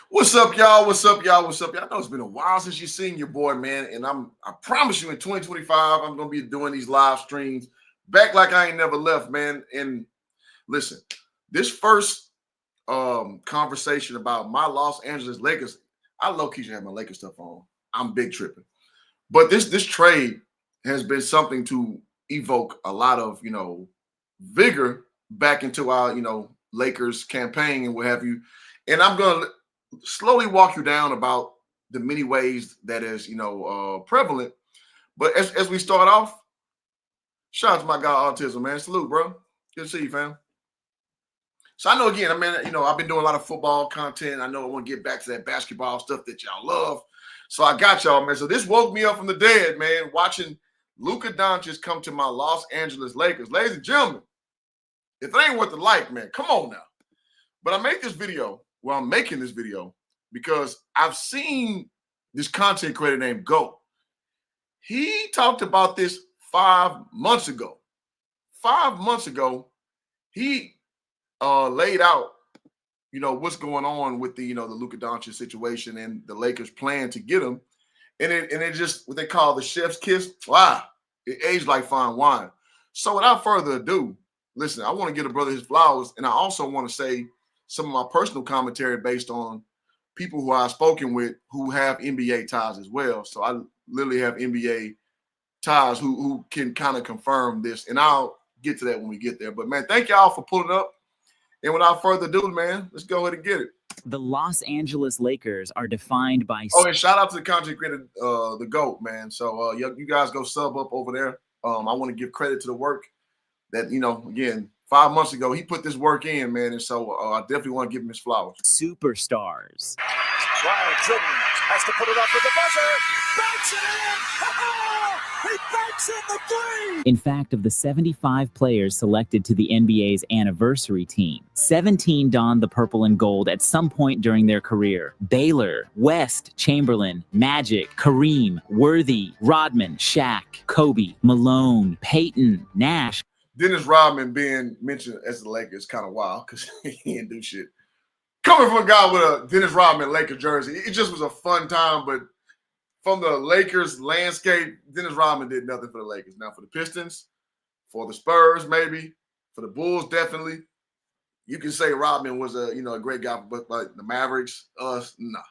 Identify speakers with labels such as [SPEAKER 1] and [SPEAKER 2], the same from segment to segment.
[SPEAKER 1] What's up, y'all? What's up, y'all? What's up, y'all? I know it's been a while since you seen your boy, man. And I promise you in 2025, I'm gonna be doing these live streams back like I ain't never left, man. And listen, this first conversation about my Los Angeles Lakers, I low-key should have my Lakers stuff on. I'm big tripping. But this trade has been something to evoke a lot of, vigor back into our, Lakers campaign and what have you. And I'm gonna slowly walk you down about the many ways that is, prevalent. But as we start off, shout out to my guy Autism, man. Salute, bro. Good to see you, fam. So I know, again, I've been doing a lot of football content. I know I want to get back to that basketball stuff that y'all love. So I got y'all, man. So this woke me up from the dead, man, watching Luka Doncic come to my Los Angeles Lakers. Ladies and gentlemen, if it ain't worth the like, man, come on now. But I made this video. Well, I'm making this video because I've seen this content creator named Go. He talked about this 5 months ago. 5 months ago, he laid out, what's going on with the, the Luka Doncic situation and the Lakers' plan to get him. And it just what they call the chef's kiss. Wow, it aged like fine wine. So without further ado, listen, I want to give a brother his flowers, and I also want to say some of my personal commentary based on people who I've spoken with who have NBA ties as well. So I literally have NBA ties who can kind of confirm this, and I'll get to that when we get there. But, man, thank y'all for pulling up. And without further ado, man, let's go ahead and get it.
[SPEAKER 2] The Los Angeles Lakers are defined by...
[SPEAKER 1] Oh, and shout out to the content creator, the GOAT, man. So you guys go sub up over there. I want to give credit to the work that, again, 5 months ago, he put this work in, man. And so I definitely want to give him his flowers.
[SPEAKER 2] Superstars.
[SPEAKER 3] Ryan Jordan has to put it up with the buzzer. Banks it in. He banks in the three.
[SPEAKER 2] In fact, of the 75 players selected to the NBA's anniversary team, 17 donned the purple and gold at some point during their career. Baylor, West, Chamberlain, Magic, Kareem, Worthy, Rodman, Shaq, Kobe, Malone, Peyton, Nash.
[SPEAKER 1] Dennis Rodman being mentioned as the Lakers kind of wild because he didn't do shit. Coming from a guy with a Dennis Rodman Lakers jersey, it just was a fun time. But from the Lakers landscape, Dennis Rodman did nothing for the Lakers. Now for the Pistons, for the Spurs, maybe for the Bulls, definitely. You can say Rodman was a great guy, but like the Mavericks, us, nah.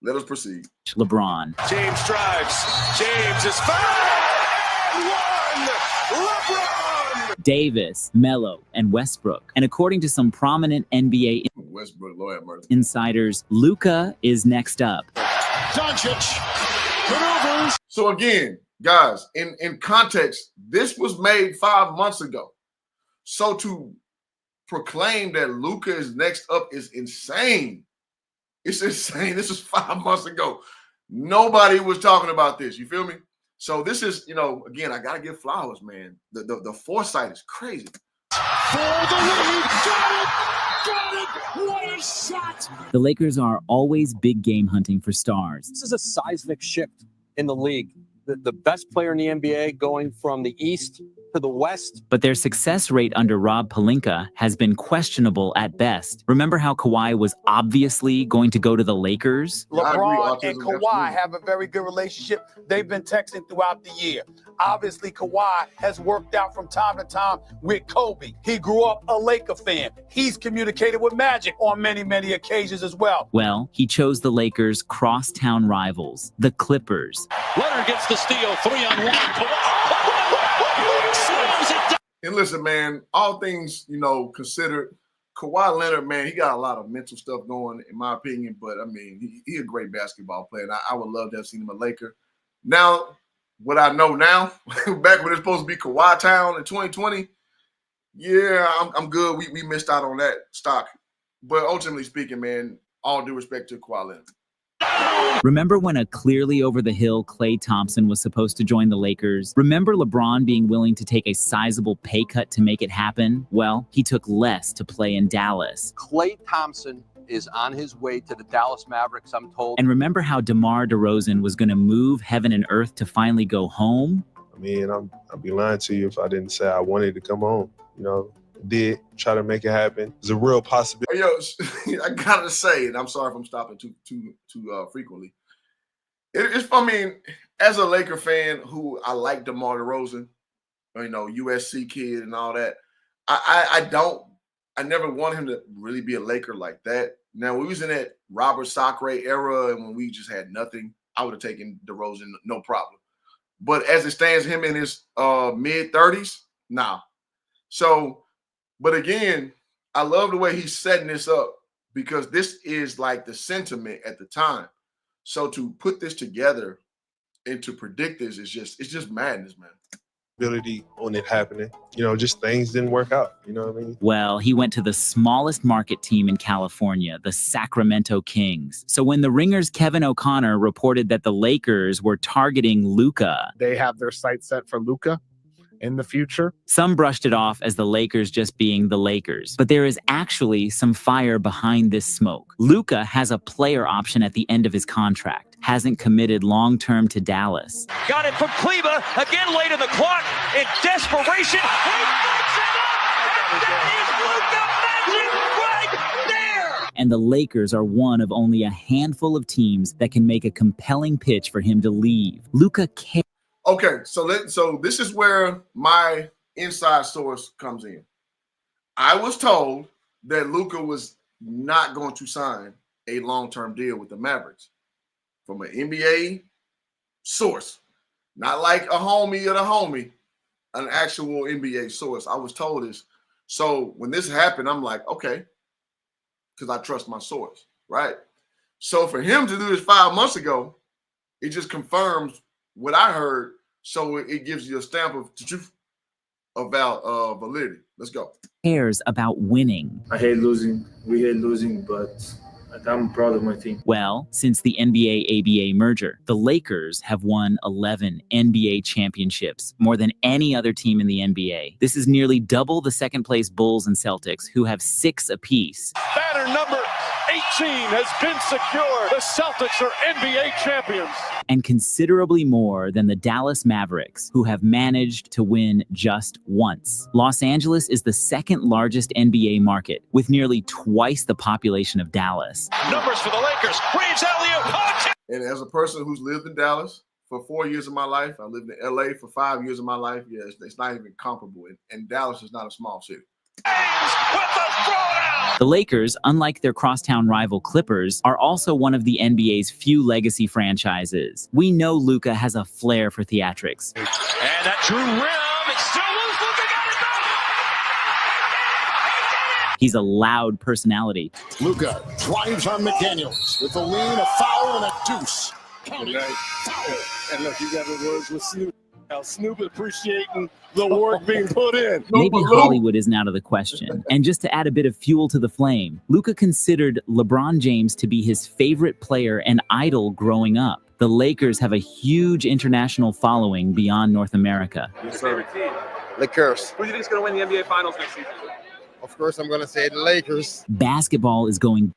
[SPEAKER 1] Let us proceed.
[SPEAKER 2] LeBron.
[SPEAKER 3] James drives. James is fouled. One. LeBron.
[SPEAKER 2] Davis, Melo, and Westbrook. And according to some prominent NBA
[SPEAKER 1] Westbrook, Lord have mercy.
[SPEAKER 2] insiders, Luka is next up.
[SPEAKER 3] Doncic maneuvers.
[SPEAKER 1] So again, guys, in context, this was made 5 months ago. So to proclaim that Luka is next up is insane. It's insane. This is 5 months ago. Nobody was talking about this. You feel me? So this is, again, I got to give flowers, man. The foresight is crazy.
[SPEAKER 3] For the lead. Got it. Got it. What a shot.
[SPEAKER 2] The Lakers are always big game hunting for stars.
[SPEAKER 4] This is a seismic shift in the league. The best player in the NBA going from the East to the West.
[SPEAKER 2] But their success rate under Rob Pelinka has been questionable at best. Remember how Kawhi was obviously going to go to the Lakers?
[SPEAKER 5] LeBron and Kawhi have a very good relationship. They've been texting throughout the year. Obviously, Kawhi has worked out from time to time with Kobe. He grew up a Laker fan. He's communicated with Magic on many, many occasions as well.
[SPEAKER 2] Well, he chose the Lakers' crosstown rivals, the Clippers.
[SPEAKER 3] Leonard gets the steal. 3-on-1. Kawhi.
[SPEAKER 1] And listen, man, all things, considered, Kawhi Leonard, man, he got a lot of mental stuff going, in my opinion. But, I mean, he a great basketball player. And I would love to have seen him a Laker. Now, what I know now, back when it's supposed to be Kawhi Town in 2020, yeah, I'm good. We missed out on that stock. But ultimately speaking, man, all due respect to Kawhi Leonard.
[SPEAKER 2] Remember when a clearly over-the-hill Klay Thompson was supposed to join the Lakers? Remember LeBron being willing to take a sizable pay cut to make it happen? Well, he took less to play in Dallas.
[SPEAKER 4] Klay Thompson is on his way to the Dallas Mavericks, I'm told.
[SPEAKER 2] And remember how DeMar DeRozan was going to move heaven and earth to finally go home?
[SPEAKER 6] I mean, I'd be lying to you if I didn't say I wanted to come home. did try to make it happen. It's a real possibility.
[SPEAKER 1] Yo, I gotta say, and I'm sorry if I'm stopping too frequently. I mean, as a Laker fan who I like DeMar DeRozan, you know, USC kid and all that, I never wanted him to really be a Laker like that. Now, we was in that Robert Sacre era, and when we just had nothing, I would have taken DeRozan, no problem. But as it stands, him in his mid-30s, nah. So, but again, I love the way he's setting this up because this is like the sentiment at the time. So to put this together and to predict this it's just madness, man.
[SPEAKER 6] Ability on it happening. You know, just things didn't work out. You know what I mean?
[SPEAKER 2] Well, he went to the smallest market team in California, the Sacramento Kings. So when the Ringer's Kevin O'Connor reported that the Lakers were targeting Luka,
[SPEAKER 7] they have their sights set for Luka in the future.
[SPEAKER 2] Some brushed it off as the Lakers just being the Lakers. But there is actually some fire behind this smoke. Luka has a player option at the end of his contract. Hasn't committed long-term to Dallas.
[SPEAKER 3] Got it from Kleba, again late in the clock, in desperation. He puts it up, and that is Luka Magic right there!
[SPEAKER 2] And the Lakers are one of only a handful of teams that can make a compelling pitch for him to leave. Luka cares.
[SPEAKER 1] Okay, so this is where my inside source comes in. I was told that Luka was not going to sign a long-term deal with the Mavericks from an NBA source, not like a homie of the homie, an actual NBA source. I was told this. So when this happened, I'm like, okay, because I trust my source, right? So for him to do this 5 months ago, it just confirms what I heard, so it gives you a stamp of truth about validity. Let's go.
[SPEAKER 2] Cares about winning.
[SPEAKER 8] I hate losing. We hate losing, but I'm proud of my team.
[SPEAKER 2] Well, since the NBA-ABA merger, the Lakers have won 11 NBA championships, more than any other team in the NBA. This is nearly double the second-place Bulls and Celtics, who have 6 apiece.
[SPEAKER 9] Batter number 18 has been secured. The Celtics are NBA champions.
[SPEAKER 2] And considerably more than the Dallas Mavericks, who have managed to win just once. Los Angeles is the second largest NBA market, with nearly twice the population of Dallas.
[SPEAKER 3] Numbers for the Lakers. Reeves alley-oop.
[SPEAKER 1] And as a person who's lived in Dallas for 4 years of my life, I lived in LA for 5 years of my life. Yeah, it's not even comparable. And Dallas is not a small city.
[SPEAKER 2] The Lakers, unlike their crosstown rival Clippers, are also one of the NBA's few legacy franchises. We know Luka has a flair for theatrics.
[SPEAKER 3] And that true rim, it's still loose. Luka got it.
[SPEAKER 2] He's a loud personality.
[SPEAKER 10] Luka drives on McDaniels with a lean, a foul, and a deuce. Counting foul.
[SPEAKER 9] And look, you got the words with Snoop. Now Snoop appreciating the work being put in.
[SPEAKER 2] Maybe Hollywood isn't out of the question. And just to add a bit of fuel to the flame, Luka considered LeBron James to be his favorite player and idol growing up. The Lakers have a huge international following beyond North America.
[SPEAKER 8] Yes, sir.
[SPEAKER 11] Lakers.
[SPEAKER 12] Who do you think is going to win the NBA Finals next season?
[SPEAKER 11] Of course, I'm going to say the Lakers.
[SPEAKER 2] Basketball is going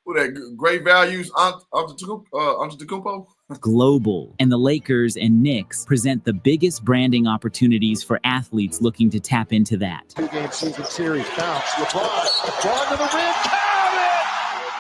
[SPEAKER 1] great values, Antetokounmpo.
[SPEAKER 2] Global, and the Lakers and Knicks present the biggest branding opportunities for athletes looking to tap into that.
[SPEAKER 10] 2-game season series bounce. LeBron to the rim.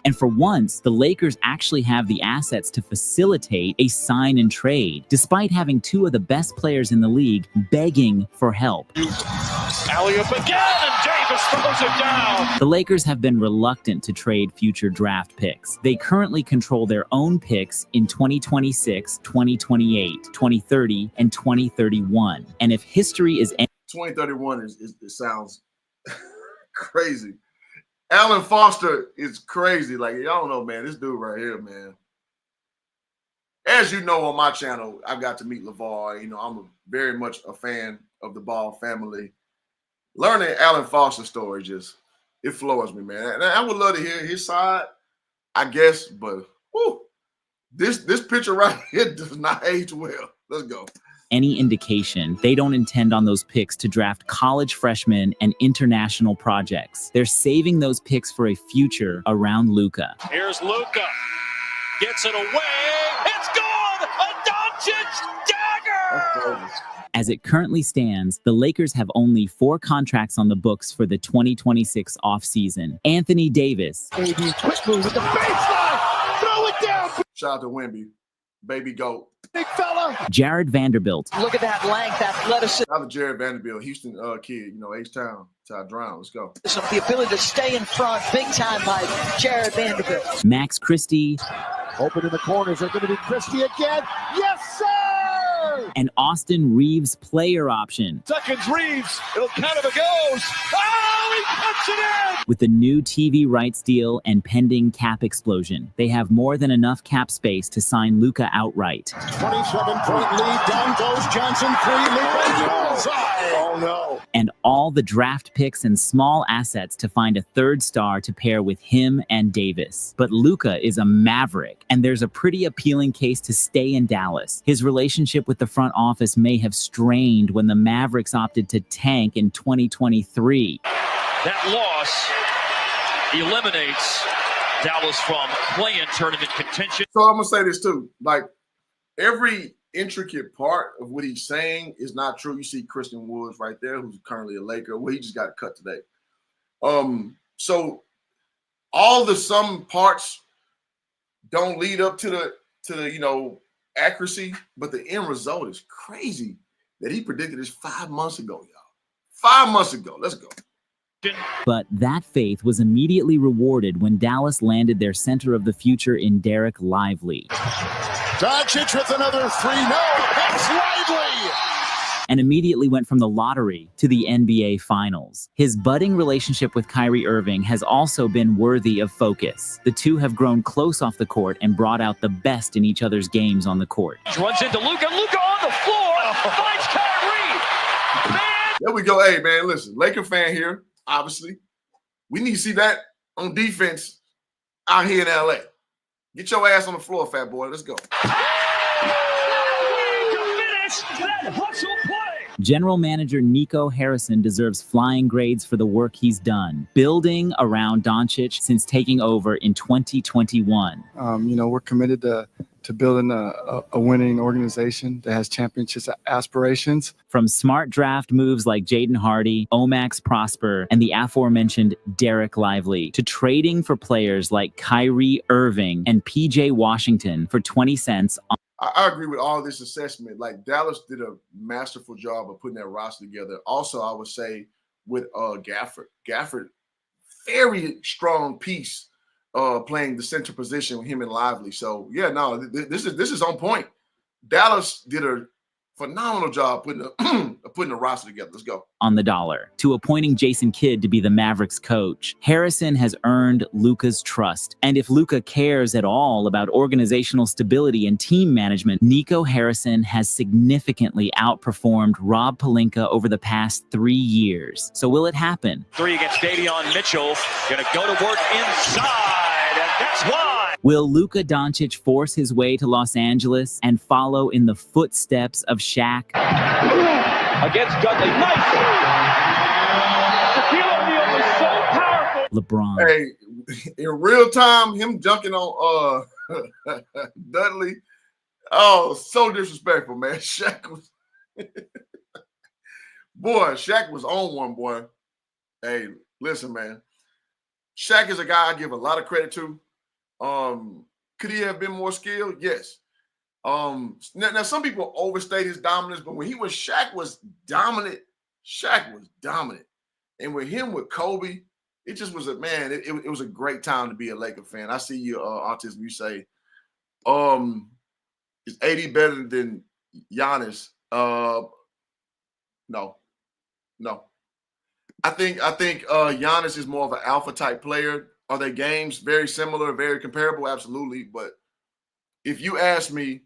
[SPEAKER 2] And for once, the Lakers actually have the assets to facilitate a sign and trade, despite having 2 of the best players in the league begging for help.
[SPEAKER 3] Alley-oop again, and Davis throws it down.
[SPEAKER 2] The Lakers have been reluctant to trade future draft picks. They currently control their own picks in 2026, 2028, 2030, and 2031. And if history is
[SPEAKER 1] 2031 it sounds crazy. Alan Foster is crazy. Like, y'all don't know, man. This dude right here, man. As you know, on my channel, I got to meet LeVar. You know, I'm very much a fan of the Ball family. Learning Alan Foster's story it floors me, man. And I would love to hear his side, I guess, but whew, this picture right here does not age well. Let's go.
[SPEAKER 2] Any indication, they don't intend on those picks to draft college freshmen and international projects. They're saving those picks for a future around Luka.
[SPEAKER 3] Here's Luka. Gets it away. It's gone! A Doncic dagger!
[SPEAKER 2] As it currently stands, the Lakers have only 4 contracts on the books for the 2026 offseason. Anthony Davis.
[SPEAKER 10] AD, quick move with the baseline. Throw it down.
[SPEAKER 1] Shout out to Wemby. Baby GOAT.
[SPEAKER 10] Big fella.
[SPEAKER 2] Jared Vanderbilt.
[SPEAKER 13] Look at that length, athleticism.
[SPEAKER 1] Shout out to Jared Vanderbilt, Houston kid, H-Town, till I drown. Let's go.
[SPEAKER 13] The ability to stay in front big time by Jared Vanderbilt.
[SPEAKER 2] Max Christie.
[SPEAKER 10] Open in the corners are going to be Christie again. Yes, sir!
[SPEAKER 2] And Austin Reeves player option.
[SPEAKER 9] Seconds, Reeves. It'll count if it goes. Oh, he puts it in!
[SPEAKER 2] With the new TV rights deal and pending cap explosion, they have more than enough cap space to sign Luka outright.
[SPEAKER 10] 27-point lead. Down goes Johnson. 3. Luka. Oh, no.
[SPEAKER 2] And all the draft picks and small assets to find a third star to pair with him and Davis. But Luka is a maverick, and there's a pretty appealing case to stay in Dallas. His relationship with the front office may have strained when the Mavericks opted to tank in 2023.
[SPEAKER 3] That loss eliminates Dallas from play-in tournament contention.
[SPEAKER 1] So I'm going to say this too. Like, every intricate part of what he's saying is not true. You see Christian Woods right there, who's currently a Laker. Well, he just got cut today. So all the some parts don't lead up to the accuracy, but the end result is crazy that he predicted this 5 months ago, y'all. 5 months ago. Let's go.
[SPEAKER 2] But that faith was immediately rewarded when Dallas landed their center of the future in Derek Lively.
[SPEAKER 10] Doncic with another 3. No, that's Lively.
[SPEAKER 2] And immediately went from the lottery to the NBA Finals. His budding relationship with Kyrie Irving has also been worthy of focus. The two have grown close off the court and brought out the best in each other's games on the court.
[SPEAKER 3] Runs into Luka. Luka on the floor. Finds Kyrie. Man.
[SPEAKER 1] There we go. Hey, man, listen. Laker fan here, obviously. We need to see that on defense out here in L.A. Get your ass on the floor, fat boy. Let's go.
[SPEAKER 2] General Manager Nico Harrison deserves flying grades for the work he's done, building around Doncic since taking over in 2021.
[SPEAKER 14] We're committed to building a winning organization that has championship aspirations.
[SPEAKER 2] From smart draft moves like Jaden Hardy, Omax Prosper, and the aforementioned Derek Lively, to trading for players like Kyrie Irving and PJ Washington for 20 cents.
[SPEAKER 1] I agree with all this assessment. Like, Dallas did a masterful job of putting that roster together. Also, I would say with Gafford, very strong piece playing the center position with him and Lively. So yeah, no, this is on point. Dallas did a phenomenal job putting the roster together. Let's go.
[SPEAKER 2] On the dollar. To appointing Jason Kidd to be the Mavericks coach, Harrison has earned Luka's trust. And if Luka cares at all about organizational stability and team management, Nico Harrison has significantly outperformed Rob Pelinka over the past 3 years. So will it happen?
[SPEAKER 3] 3 against Davion Mitchell. Gonna go to work inside, and that's why.
[SPEAKER 2] Will Luka Doncic force his way to Los Angeles and follow in the footsteps of Shaq?
[SPEAKER 3] Against Dudley. Nice! Shaquille O'Neal was so powerful.
[SPEAKER 2] LeBron.
[SPEAKER 1] Hey, in real time, him dunking on Dudley. Oh, so disrespectful, man. Shaq was boy, Shaq was on one, boy. Hey, listen, man. Shaq is a guy I give a lot of credit to. Could he have been more skilled? Yes. Now some people overstate his dominance, but when Shaq was dominant. And with him, with Kobe, it just was it was a great time to be a Laker fan. I see you, Autism, you say, is AD better than Giannis? No. I think Giannis is more of an alpha type player. Are they games very similar, very comparable? Absolutely. But if you ask me,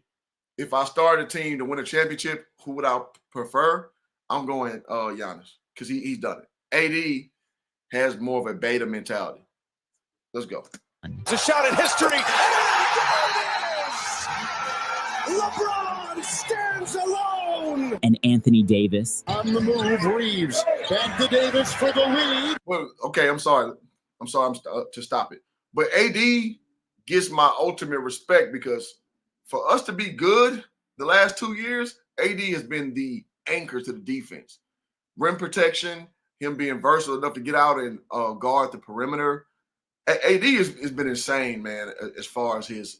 [SPEAKER 1] if I started a team to win a championship, who would I prefer? I'm going Giannis because he's done it. AD has more of a beta mentality. Let's go.
[SPEAKER 9] It's a shot at history.
[SPEAKER 10] LeBron stands alone.
[SPEAKER 2] And Anthony Davis.
[SPEAKER 10] On the move, Reeves. Back to Davis for the lead.
[SPEAKER 1] Well, okay, I'm sorry to stop it. But AD gets my ultimate respect because for us to be good the last 2 years, AD has been the anchor to the defense. Rim protection, him being versatile enough to get out and guard the perimeter. AD has been insane, man, as far as his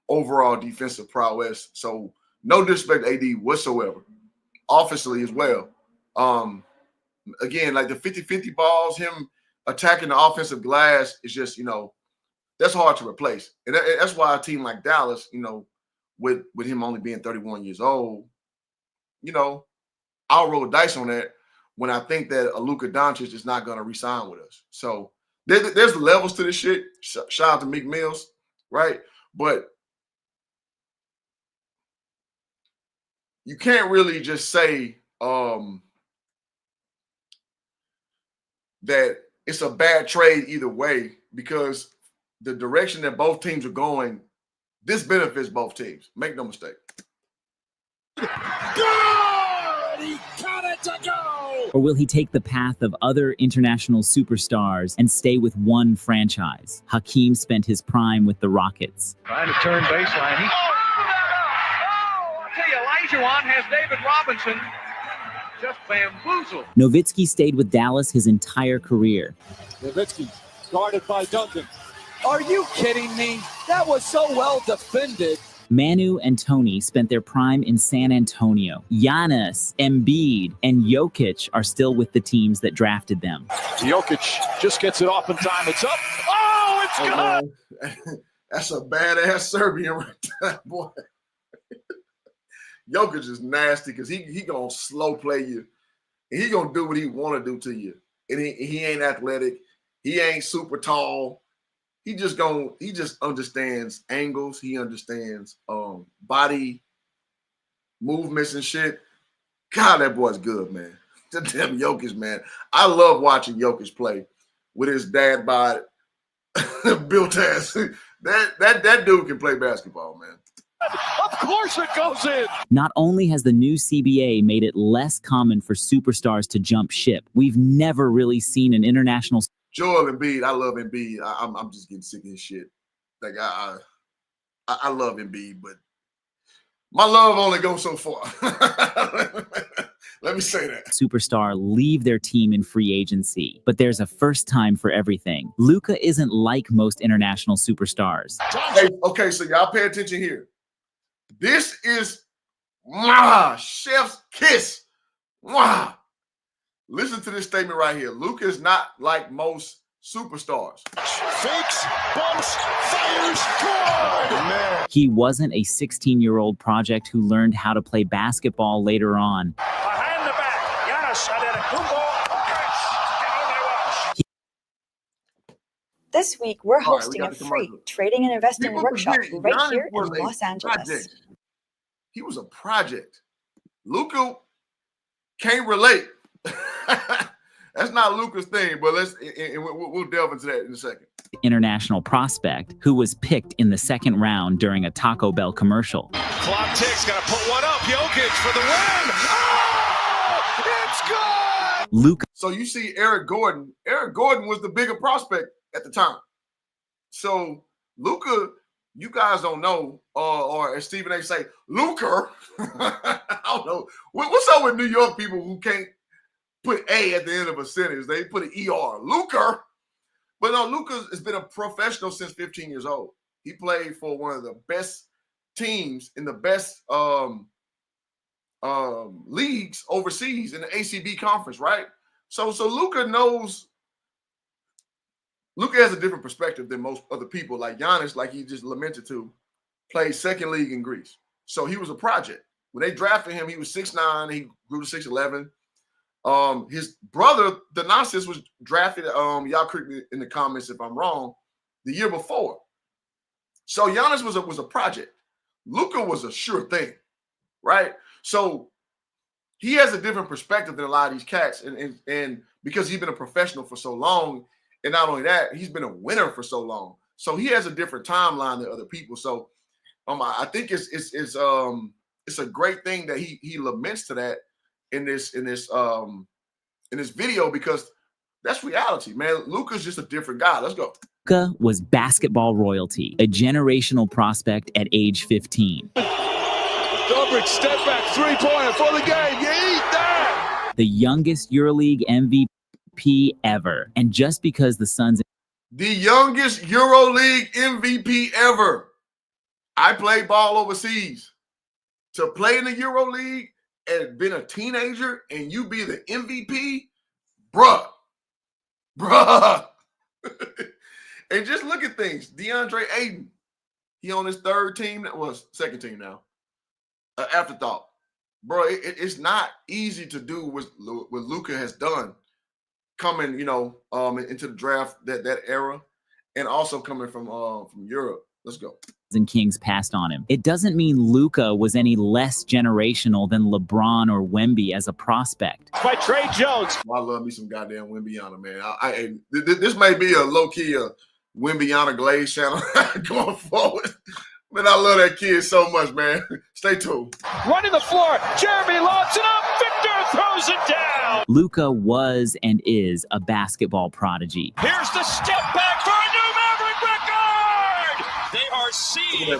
[SPEAKER 1] overall defensive prowess. So no disrespect to AD whatsoever. Offensively as well. Again, like the 50-50 balls, him attacking the offensive glass is just, that's hard to replace. And that's why a team like Dallas, with him only being 31 years old, I'll roll the dice on that when I think that a Luka Doncic is not going to re-sign with us. So there's levels to this shit. Shout out to Meek Mills, right? But you can't really just say that it's a bad trade either way, because the direction that both teams are going, this benefits both teams. Make no mistake.
[SPEAKER 10] Good! He got it to go!
[SPEAKER 2] Or will he take the path of other international superstars and stay with one franchise? Hakeem spent his prime with the Rockets.
[SPEAKER 3] Trying to turn baseline. I'll tell you, Olajuwon has David Robinson just bamboozled.
[SPEAKER 2] Nowitzki stayed with Dallas his entire career.
[SPEAKER 4] Nowitzki guarded by Duncan. Are you kidding me? That was so well defended.
[SPEAKER 2] Manu and Tony spent their prime in San Antonio. Giannis, Embiid, and Jokic are still with the teams that drafted them.
[SPEAKER 9] Jokic just gets it off in time. It's up. Oh, it's good.
[SPEAKER 1] That's a badass Serbian right there, boy. Jokic is nasty because he gonna slow play you, and he gonna do what he want to do to you. And he ain't athletic. He ain't super tall. He just understands angles. He understands body movements and shit. God, that boy's good, man. The damn Jokic, man. I love watching Jokic play with his dad bod built ass. That dude can play basketball, man.
[SPEAKER 9] Of course it goes in.
[SPEAKER 2] Not only has the new CBA made it less common for superstars to jump ship, we've never really seen an international.
[SPEAKER 1] Joel Embiid, I love Embiid. I'm just getting sick of his shit. Like I love Embiid, but my love only goes so far. Let me say that.
[SPEAKER 2] Superstar leave their team in free agency, but there's a first time for everything. Luka isn't like most international superstars.
[SPEAKER 1] Hey, okay, so y'all pay attention here. This is chef's kiss. Listen to this statement right here. Luka is not like most superstars.
[SPEAKER 10] Fakes, bumps, fires, good! Man.
[SPEAKER 2] He wasn't a 16-year-old project who learned how to play basketball later on.
[SPEAKER 3] Behind the back, Giannis Antetokounmpo.
[SPEAKER 15] This week, we're hosting a free trading and investing workshop right here in Los Angeles.
[SPEAKER 1] Project. He was a project. Luka can't relate. That's not Luka's thing, but we'll delve into that in a second.
[SPEAKER 2] International prospect who was picked in the second round during a Taco Bell commercial.
[SPEAKER 9] Clock ticks, gotta put one up. Jokic for the win. Oh, it's good.
[SPEAKER 2] Luka.
[SPEAKER 1] So you see Eric Gordon. Eric Gordon was the bigger prospect at the time. So Luka, you guys don't know, or as Stephen A. say, Luka. I don't know. What's up with New York people who can't put A at the end of a sentence? They put an ER. Luka. But no, Luka has been a professional since 15 years old. He played for one of the best teams in the best leagues overseas in the ACB conference, right? So Luka knows. Luka has a different perspective than most other people. Like Giannis, like he just lamented to, played second league in Greece. So he was a project. When they drafted him, he was 6'9". He grew to 6'11". His brother, Doncic, was drafted. Y'all correct me in the comments if I'm wrong. The year before. So Giannis was a project. Luka was a sure thing, right? So he has a different perspective than a lot of these cats, and because he's been a professional for so long. And not only that, he's been a winner for so long. So he has a different timeline than other people. So I think it's a great thing that he laments to that in this video, because that's reality, man. Luka's just a different guy. Let's go.
[SPEAKER 2] Luka was basketball royalty, a generational prospect at age 15.
[SPEAKER 9] Doncic step back three-pointer for the game. You eat that.
[SPEAKER 2] The youngest EuroLeague MVP ever. And just because the Suns...
[SPEAKER 1] The youngest EuroLeague MVP ever. I played ball overseas. To play in the EuroLeague and been a teenager and you be the MVP, bruh. And just look at things. DeAndre Ayton, he on his third team. That was second team now. Afterthought. Bro, it's not easy to do what Luka has done coming, into the draft that era, and also coming from Europe. Let's go.
[SPEAKER 2] And Kings passed on him. It doesn't mean Luka was any less generational than LeBron or Wemby as a prospect.
[SPEAKER 9] By Trey Jones.
[SPEAKER 1] I love me some goddamn Wembyana, man. This may be a low-key Wembyana Glaze channel going forward. Man, I love that kid so much, man. Stay tuned.
[SPEAKER 3] Running the floor. Jeremy lobs it up. Victor throws it down.
[SPEAKER 2] Luka was and is a basketball prodigy.
[SPEAKER 3] Here's the step back for a new Maverick record. They are seeing a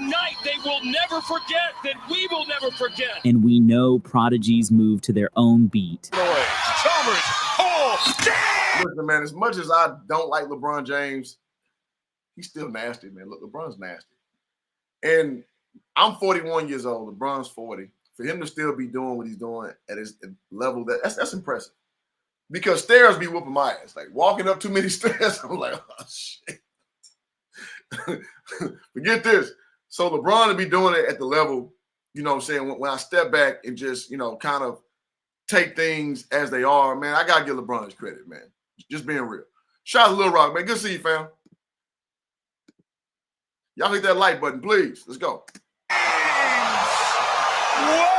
[SPEAKER 3] night they will never forget, that we will never forget.
[SPEAKER 2] And we know prodigies move to their own beat.
[SPEAKER 3] Chalmers. Oh, damn!
[SPEAKER 1] Listen, man, as much as I don't like LeBron James, he's still nasty, man. Look, LeBron's nasty. And I'm 41 years old. LeBron's 40. For him to still be doing what he's doing at his level, that's impressive. Because stairs be whooping my ass. Like walking up too many stairs, I'm like, oh shit. Forget this. So LeBron to be doing it at the level, you know what I'm saying, when I step back and just, kind of take things as they are, man, I gotta give LeBron his credit, man. Just being real. Shout out to Lil Rock, man. Good to see you, fam. Y'all hit that like button, please. Let's go.
[SPEAKER 3] Whoa!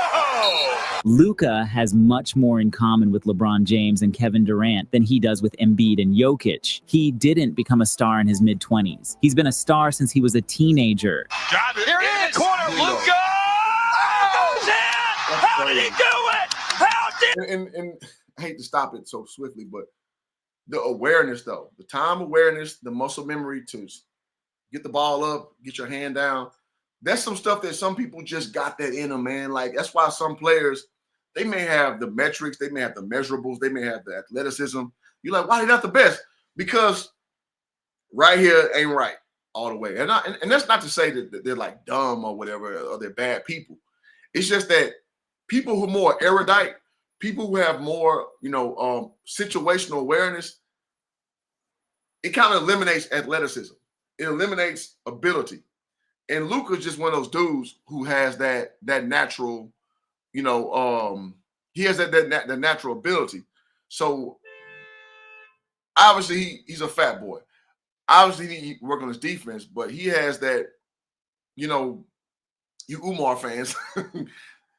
[SPEAKER 2] Luka has much more in common with LeBron James and Kevin Durant than he does with Embiid and Jokic. He didn't become a star in his mid-20s. He's been a star since he was a teenager.
[SPEAKER 3] Got it. Here in the corner, Luka! How did he do it? How did...
[SPEAKER 1] And I hate to stop it so swiftly, but the awareness, though, the time awareness, the muscle memory to get the ball up, get your hand down. That's some stuff that some people just got that in them, man. Like, that's why some players, they may have the metrics, they may have the measurables, they may have the athleticism. You're like, why they not the best? Because right here ain't right all the way. And that's not to say that they're like dumb or whatever, or they're bad people. It's just that people who are more erudite, people who have more, situational awareness, it kind of eliminates athleticism. It eliminates ability. And Luka's just one of those dudes who has that natural, he has that natural ability. So obviously he's a fat boy. Obviously he work on his defense, but he has that, you Umar fans,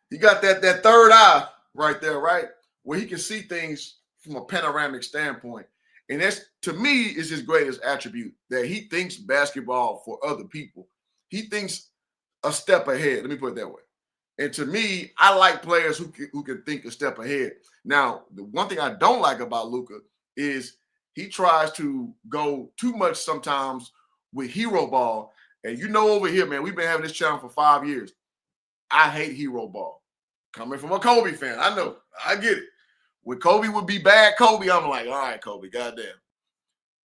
[SPEAKER 1] he got that third eye right there, right? Where he can see things from a panoramic standpoint. And that's, to me, is his greatest attribute, that he thinks basketball for other people. He thinks a step ahead. Let me put it that way. And to me, I like players who can think a step ahead. Now, the one thing I don't like about Luka is he tries to go too much sometimes with hero ball. And over here, man, we've been having this channel for 5 years. I hate hero ball. Coming from a Kobe fan, I know. I get it. When Kobe would be bad Kobe, I'm like, all right, Kobe, goddamn.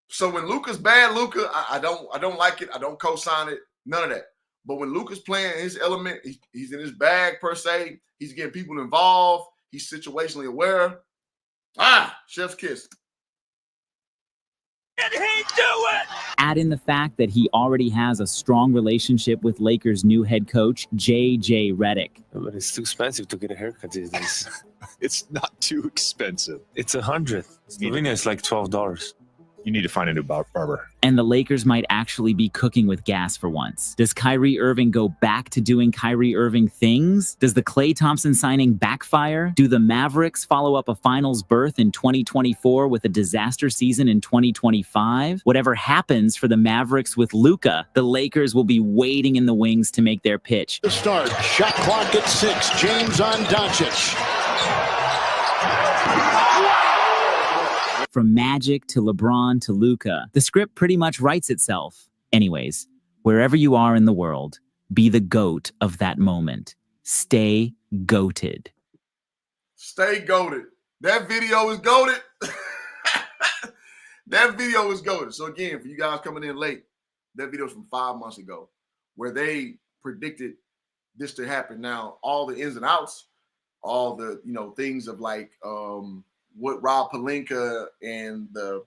[SPEAKER 1] So when Luka's bad Luka, I don't like it. I don't co-sign it. None of that. But when Luka's playing in his element, he's in his bag per se. He's getting people involved. He's situationally aware. Chef's kiss.
[SPEAKER 3] Did he do it?
[SPEAKER 2] Add in the fact that he already has a strong relationship with Lakers' new head coach, J.J. Redick.
[SPEAKER 16] But it's too expensive to get a haircut these days.
[SPEAKER 17] It's not too expensive.
[SPEAKER 16] It's $100. Slovenia is like $12.
[SPEAKER 17] You need to find a new barber.
[SPEAKER 2] And the Lakers might actually be cooking with gas for once. Does Kyrie Irving go back to doing Kyrie Irving things? Does the Klay Thompson signing backfire? Do the Mavericks follow up a finals berth in 2024 with a disaster season in 2025? Whatever happens for the Mavericks with Luka, the Lakers will be waiting in the wings to make their pitch.
[SPEAKER 10] The start, shot clock at 6. James on Doncic.
[SPEAKER 2] From Magic to LeBron to Luka, the script pretty much writes itself. Anyways, wherever you are in the world, be the GOAT of that moment. Stay goated.
[SPEAKER 1] Stay goated. That video is goated. That video is goated. So again, for you guys coming in late, that video is from 5 months ago where they predicted this to happen. Now, all the ins and outs, all the, things of like what Rob Pelinka and the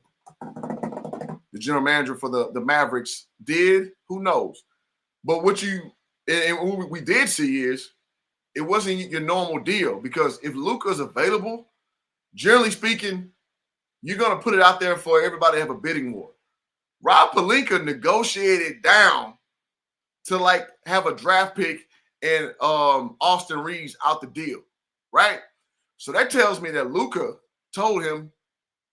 [SPEAKER 1] general manager for the Mavericks did, who knows? But what we did see is it wasn't your normal deal, because if Luka's available, generally speaking, you're going to put it out there for everybody to have a bidding war. Rob Pelinka negotiated down to like have a draft pick and Austin Reeves out the deal, right? So that tells me that Luka told him,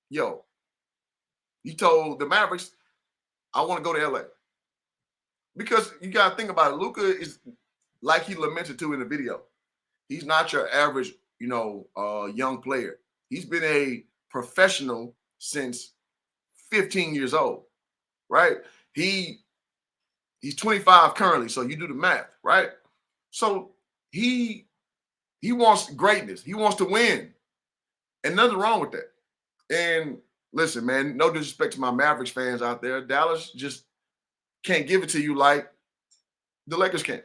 [SPEAKER 1] he told the Mavericks, I want to go to LA. Because you got to think about it. Luka is, like he lamented to in the video, he's not your average, young player. He's been a professional since 15 years old, right? He's 25 currently, so you do the math, right? So he wants greatness. He wants to win. And nothing wrong with that. And listen, man, no disrespect to my Mavericks fans out there. Dallas just can't give it to you like the Lakers can.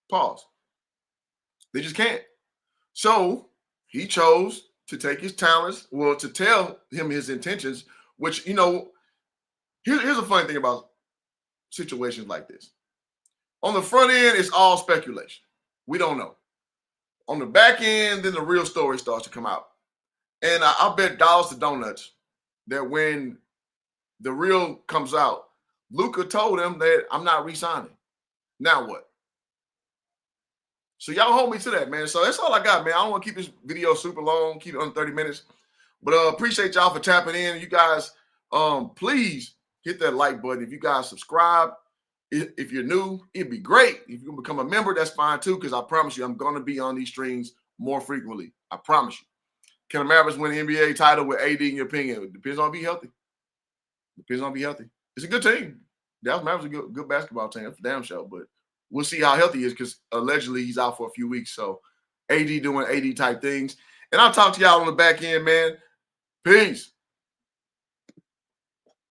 [SPEAKER 1] Pause. They just can't. So he chose to take his talents, to tell him his intentions, which, here's a funny thing about situations like this. On the front end, it's all speculation. We don't know. On the back end, then the real story starts to come out. And I'll bet dollars to donuts that when the real comes out, Luka told him that I'm not re-signing. Now what? So y'all hold me to that, man. So that's all I got, man. I don't want to keep this video super long, keep it under 30 minutes. But appreciate y'all for tapping in. You guys, please hit that like button. If you guys subscribe, if you're new, it'd be great. If you can become a member, that's fine too, because I promise you I'm going to be on these streams more frequently. I promise you. Can the Mavericks win the NBA title with AD in your opinion? It depends on being healthy. Depends on being healthy. It's a good team. Dallas Mavericks is a good basketball team. That's for damn sure. But we'll see how healthy he is, because allegedly he's out for a few weeks. So AD doing AD type things. And I'll talk to y'all on the back end, man. Peace.